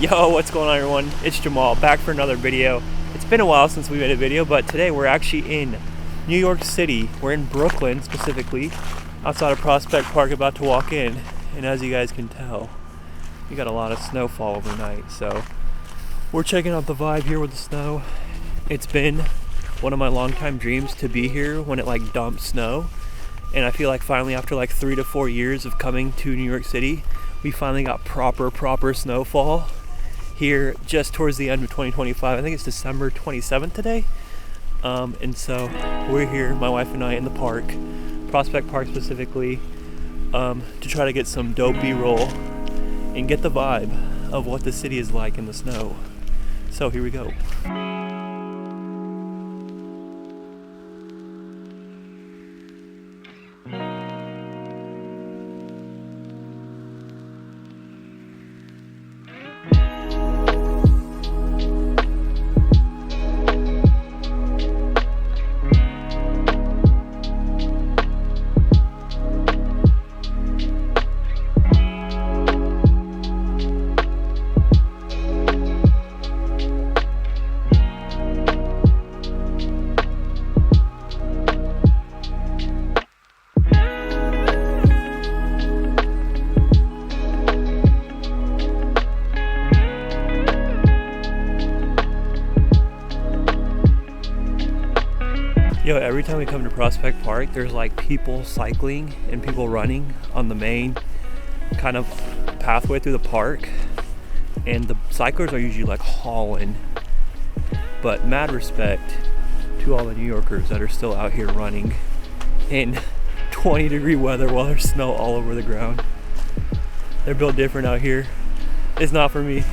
Yo, what's going on everyone? It's Jamal, back for another video. It's been a while since we made a video, but today we're actually in New York City. We're in Brooklyn specifically, outside of Prospect Park, about to walk in. And as you guys can tell, we got a lot of snowfall overnight, so we're checking out the vibe here with the snow. It's been one of my longtime dreams to be here when it like dumps snow. And I feel like finally after like 3 to 4 years of coming to New York City, we finally got proper snowfall here just towards the end of 2025. I think it's December 27th today. And so we're here, my wife and I, in the park, Prospect Park specifically, to try to get some dope B-roll and get the vibe of what the city is like in the snow. So here we go. Yo, every time we come to Prospect Park, there's like people cycling and people running on the main kind of pathway through the park. And the cyclers are usually like hauling. But mad respect to all the New Yorkers that are still out here running in 20-degree weather while there's snow all over the ground. They're built different out here. It's not for me.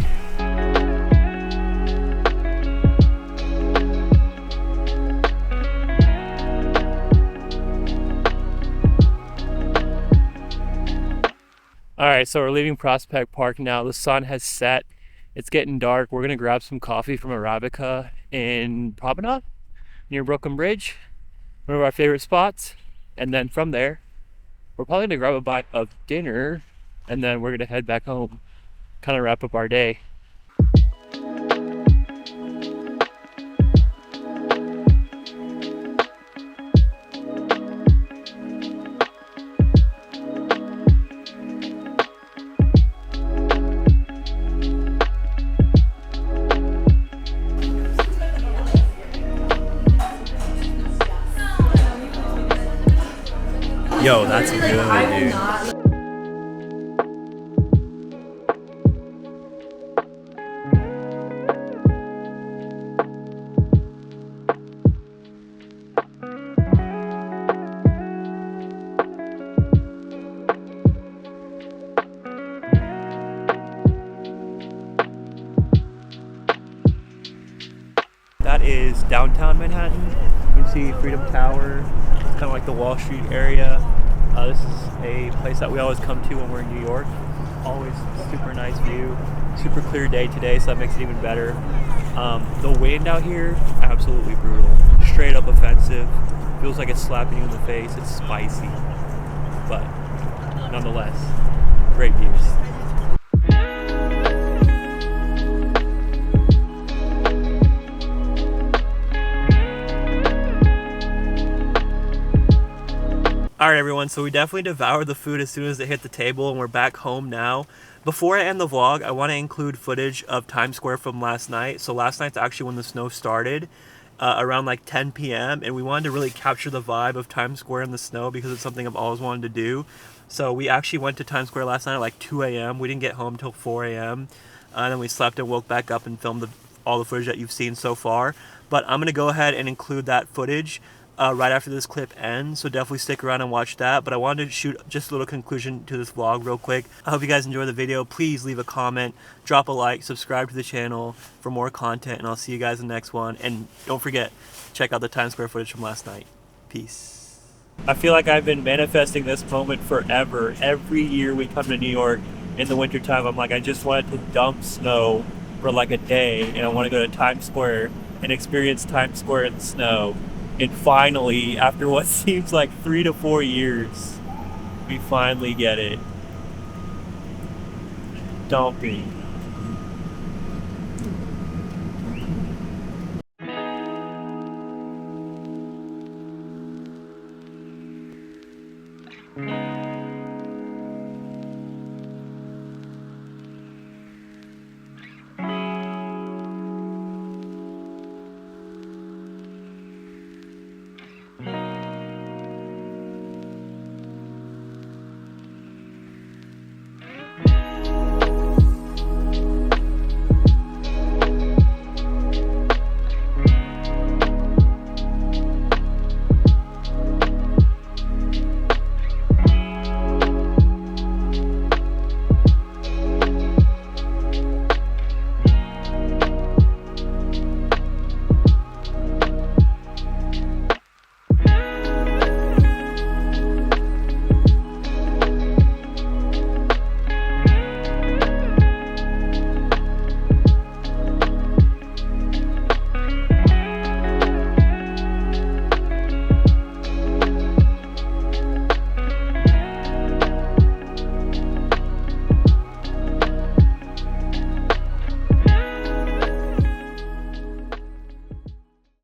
Alright, so we're leaving Prospect Park now. The sun has set. It's getting dark. We're gonna grab some coffee from Arabica in Promenade near Brooklyn Bridge, one of our favorite spots. And then from there, we're probably gonna grab a bite of dinner, and then we're gonna head back home, kind of wrap up our day. Yo, that's good, dude. That is downtown Manhattan. You can see Freedom Tower. It's kind of like the Wall Street area. This is a place that we always come to when we're in New York. Always super nice view. Super clear day today, so that makes it even better. The wind out here, absolutely brutal. Straight up offensive. Feels like it's slapping you in the face. It's spicy. But nonetheless, great views. Alright everyone, so we definitely devoured the food as soon as it hit the table, and we're back home now. Before I end the vlog, I want to include footage of Times Square from last night. So last night's actually when the snow started, around like 10 p.m. And we wanted to really capture the vibe of Times Square in the snow because it's something I've always wanted to do. So we actually went to Times Square last night at like 2 a.m. We didn't get home till 4 a.m. And then we slept and woke back up and filmed all the footage that you've seen so far. But I'm going to go ahead and include that footage right after this clip ends, so definitely stick around and watch that. But I wanted to shoot just a little conclusion to this vlog real quick. I hope you guys enjoy the video. Please leave a comment, drop a like, subscribe to the channel for more content, and I'll see you guys in the next one. And don't forget, check out the Times Square footage from last night. Peace. I feel like I've been manifesting this moment forever. Every year we come to New York in the wintertime, I'm like, I just wanted to dump snow for like a day, and I want to go to Times Square and experience Times Square in the snow. And finally, after what seems like 3 to 4 years, we finally get it. Don't be.